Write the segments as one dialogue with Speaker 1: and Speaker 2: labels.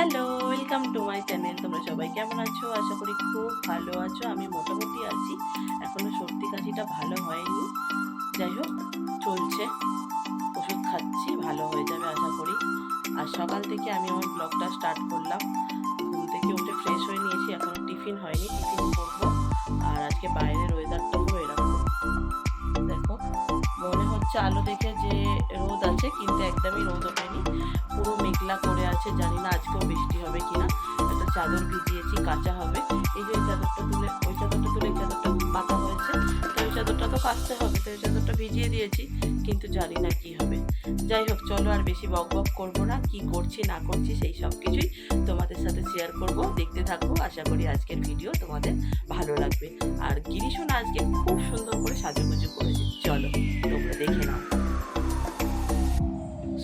Speaker 1: Hello, welcome to my channel. তোমরা সবাই কেমন আছো? আশা করি খুব ভালো আছো। আমি মোটামুটি আছি, এখনো সর্দি কাশিটা ভালো হয়নি। যাই হোক, চলছে, ওষুধ খাচ্ছি, ভালো হয়ে যাবে আশা করি। আর সকাল থেকে আমি আমার ব্লগটা স্টার্ট করলাম। ঘুম থেকে উঠে ফ্রেশ হয়ে নিয়েছি, এখনো টিফিন হয়নি, টিফিন করবো। আর আজকে বাইরের ওয়েদারটা পুরো এরকম, দেখো, মনে হচ্ছে আলো দেখে যে রোদ আছে, কিন্তু একদমই রোদ ওঠেনি, পুরো মেঘলা করে আছে। জানি না আজকেও বৃষ্টি হবে কিনা। একটা চাদর ভিজিয়েছি, কাঁচা হবে। এই যে চাদরটা তুলে ওই চাদরটা তুলে এই চাদরটা পাতা হয়েছে, তো ওই চাদরটা তো কাচতে হবে, তো ওই চাদরটা ভিজিয়ে দিয়েছি, কিন্তু জানি না কি হবে। যাই হোক, চলো আর বেশি বক বক করবো না, কি করছি না করছি সেই সব কিছুই তোমাদের সাথে শেয়ার করব। দেখতে থাকবো, আশা করি আজকের ভিডিও তোমাদের ভালো লাগবে। আর গিরিশোনা আজকে খুব সুন্দর করে সাজুগুজু করেছে, চলো তোমরা দেখে নাও।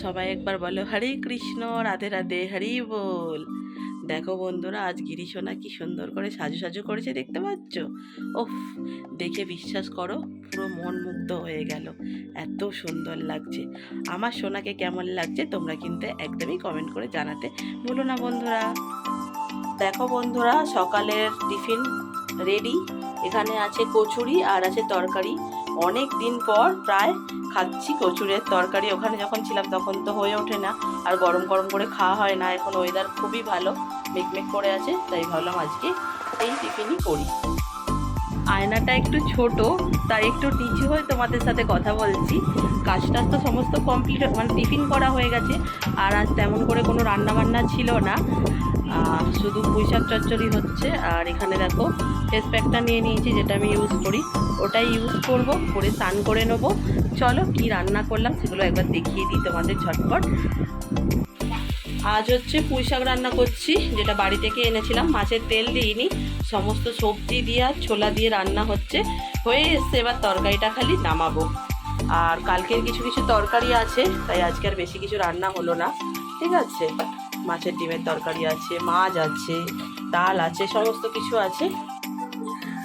Speaker 1: সবাই একবার বলো হরে কৃষ্ণ, রাধে রাধে, হরি বল। দেখো বন্ধুরা, আজ গিরিশোনা কি সুন্দর করে সাজু সাজু করেছে, দেখতে পাচ্ছ? ওফ, দেখে বিশ্বাস করো, পুরো মন মুগ্ধ হয়ে গেল, এত সুন্দর লাগছে। আমার সোনাকে কেমন লাগছে তোমরা কিন্তু একদমই কমেন্ট করে জানাতে ভুলো না বন্ধুরা। দেখো বন্ধুরা, সকালের টিফিন রেডি। এখানে আছে কচুরি আর আছে তরকারি। অনেক দিন পর প্রায় খাচ্ছি কচুরের তরকারি। ওখানে যখন ছিলাম তখন তো হয়ে ওঠে না, আর গরম গরম করে খাওয়া হয় না। এখন ওয়েদার খুবই ভালো, মেঘমেঘ করে আছে, তাই ভাবলাম আজকে এই টিফিনই করি। আয়নাটা একটু ছোট, তাই একটু নিচু হয়ে তোমাদের সাথে কথা বলছি। কাজ টাজ তো সমস্ত কমপ্লিট, মানে টিফিন করা হয়ে গেছে। আর আজ তেমন করে কোনো রান্না বান্না ছিল না, শুধু পুঁইশাক চচ্চড়ি হচ্ছে। আর এখানে দেখো, ফেস প্যাকটা নিয়ে নিয়েছি, যেটা আমি ইউজ করি, ওটাই ইউজ করব, করে স্নান করে নেবো। চলো কি রান্না করলাম সেগুলো একবার দেখিয়ে দিই তোমাদের ঝটপট। আজ হচ্ছে পুঁইশাক রান্না করছি, যেটা বাড়ি থেকে এনেছিলাম, মাছের তেল দিইনি, সমস্ত সবজি দিয়ে আর ছোলা দিয়ে রান্না হচ্ছে, হয়ে এসছে। এবার তরকারিটা খালি নামাবো। আর কালকের কিছু কিছু তরকারি আছে, তাই আজকে আর বেশি কিছু রান্না হলো না, ঠিক আছে। মাছের ডিমের তরকারি আছে, মাছ আছে, ডাল আছে, সমস্ত কিছু আছে।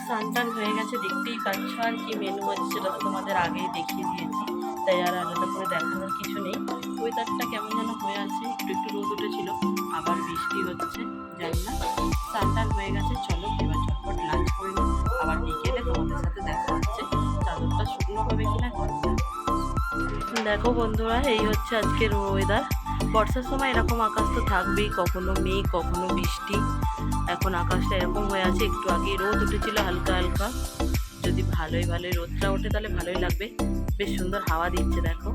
Speaker 1: স্নান হয়ে গেছে, দেখতেই পাচ্ছ। আর কি মেনু আছে সেটা তো তোমাদের আগেই দেখিয়ে দিয়েছি, তাই আর আলাদা করে দেখানোর কিছু নেই। ওয়েদারটা কেমন যেন হয়ে আছে, একটু একটু রোদ উঠেছিল, আবার বৃষ্টি হচ্ছে, জানি না। স্নান হয়ে গেছে, চলো এবার ঝটপট লাঞ্চ করে নিই, আবার বিকেলে তোমাদের সাথে দেখা হচ্ছে। চাদরটা শুকনো হবে কিনা। দেখো বন্ধুরা, এই হচ্ছে আজকের ওয়েদার। বর্ষার সময় এরকম আকাশ তো থাকবেই, কখনো মেঘ কখনো বৃষ্টি। এখন আকাশটা এরকম হয়ে আছে, একটু আগে রোদ উঠেছিল হালকা হালকা। যদি ভালোই রোদটা ওঠে তাহলে ভালোই লাগবে, বেশ সুন্দর হাওয়া দিচ্ছে। দেখো,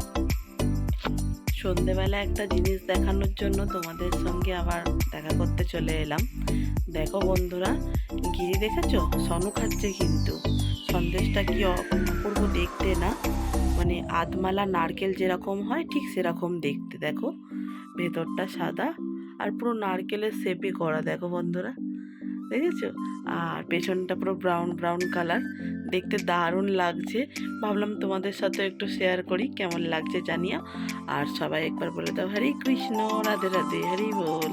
Speaker 1: সন্ধেবেলা একটা জিনিস দেখানোর জন্য তোমাদের সঙ্গে আবার দেখা করতে চলে এলাম। দেখো বন্ধুরা, গিরি দেখেছো? সনু খাচ্ছে, কিন্তু সন্দেশটা কি অপূর্ব দেখতে না, মানে আধমালা নারকেল যেরকম হয় ঠিক সেরকম দেখতে। দেখো, ভেতরটা সাদা আর পুরো নারকেলের শেপে করা, দেখো বন্ধুরা, দেখেছো? আর পেছনটা পুরো ব্রাউন ব্রাউন কালার, দেখতে দারুণ লাগছে। ভাবলাম তোমাদের সাথে একটু শেয়ার করি, কেমন লাগছে জানিও। আর সবাই একবার বলে দাও হরে কৃষ্ণ, রাধে রাধে, হরি বল।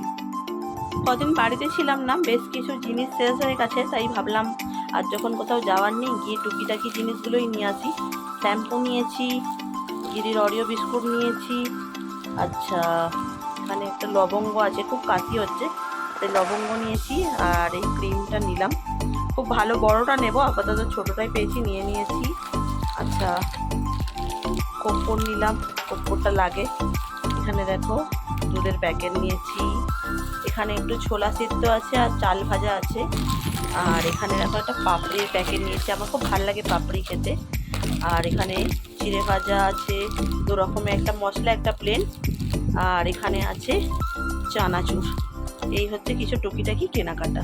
Speaker 1: কদিন বাড়িতে ছিলাম না, বেশ কিছু জিনিস শেষ হয়ে গেছে, তাই ভাবলাম আর যখন কোথাও যাওয়ার নেই, গিয়ে টুকিটাকি জিনিসগুলোই নিয়ে আসি। শ্যাম্পু নিয়েছি, গিরির অরিও বিস্কুট নিয়েছি, আচ্ছা এখানে একটা লবঙ্গ আছে, খুব কাশি হচ্ছে তাই লবঙ্গ নিয়েছি। আর এই ক্রিমটা নিলাম, খুব ভালো বড়টা নেব, আপাতত ছোটোটাই পেয়েছি, নিয়ে নিয়েছি। আচ্ছা, কর্পূর নিলাম, কর্পূরটা লাগে। এখানে দেখো দুধের প্যাকেট নিয়েছি, এখানে একটু ছোলা সিদ্ধ আছে আর চাল ভাজা আছে। আর এখানে দেখো একটা পাপড়ির প্যাকেট নিয়েছি, আমার খুব ভালো লাগে পাপড়ি খেতে। আর এখানে চিড়ে ভাজা আছে, দু রকমের, একটা মশলা একটা প্লেন। আর এখানে আছে চানাচুর। এই হচ্ছে কিছু টুকিটাকি কেনাকাটা।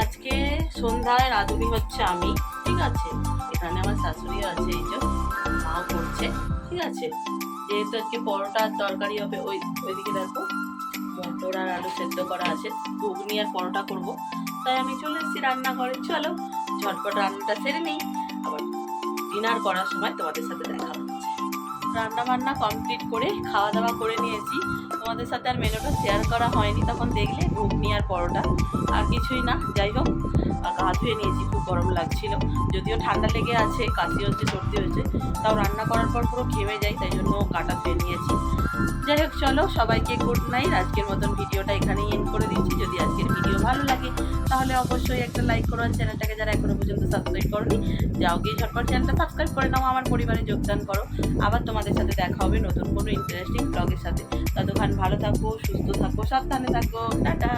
Speaker 1: আজকে সন্ধ্যায় রাঁধুনি হচ্ছে আমি, ঠিক আছে। এখানে আমার শাশুড়িও আছে, এই যে মাও করছে, ঠিক আছে। যেহেতু আজকে পরোটা আর তরকারি হবে, ওইদিকে দেখো মটর আর আলু সেদ্ধ করা আছে, ঘুগনি আর পরোটা করব, তাই আমি চলে এসেছি রান্নাঘরে। চলো ঝটপট রান্নাটা সেরে নিই, আবার ডিনার করার সময় তোমাদের সাথে দেখা হচ্ছে। রান্না বান্না কমপ্লিট করে খাওয়া দাওয়া করে নিয়েছি, তোমাদের সাথে আর মেনুটা শেয়ার করা হয়নি, তখন দেখলে ঘুগনি আর পরোটা, আর কিছুই না। যাই হোক, গা ধুয়ে নিয়েছি, খুব গরম লাগছিল, যদিও ঠান্ডা লেগে আছে, কাশি হচ্ছে, সর্দি হয়েছে, তাও রান্না করার পর পুরো ঘেমে যাই, তাই জন্য গাটা ধুয়ে নিয়েছি। যাই হোক, চলো সবাইকে গুড নাইট। আজকের মতন ভিডিওটা এখানেই এন্ড করে তাহলে অবশ্যই একটা লাইক করো, আর চ্যানেলটাকে যারা এখনো পর্যন্ত সাবস্ক্রাইব করনি যাও গিয়ে ঝটপট চ্যানেলটা সাবস্ক্রাইব করে নাও, আমার পরিবারে যোগদান করো। আবার তোমাদের সাথে দেখা হবে নতুন কোনো ইন্টারেস্টিং ব্লগের সাথে। ততক্ষণ ভালো থাকো, সুস্থ থাকো, সাবধানে থাকো, টাটা।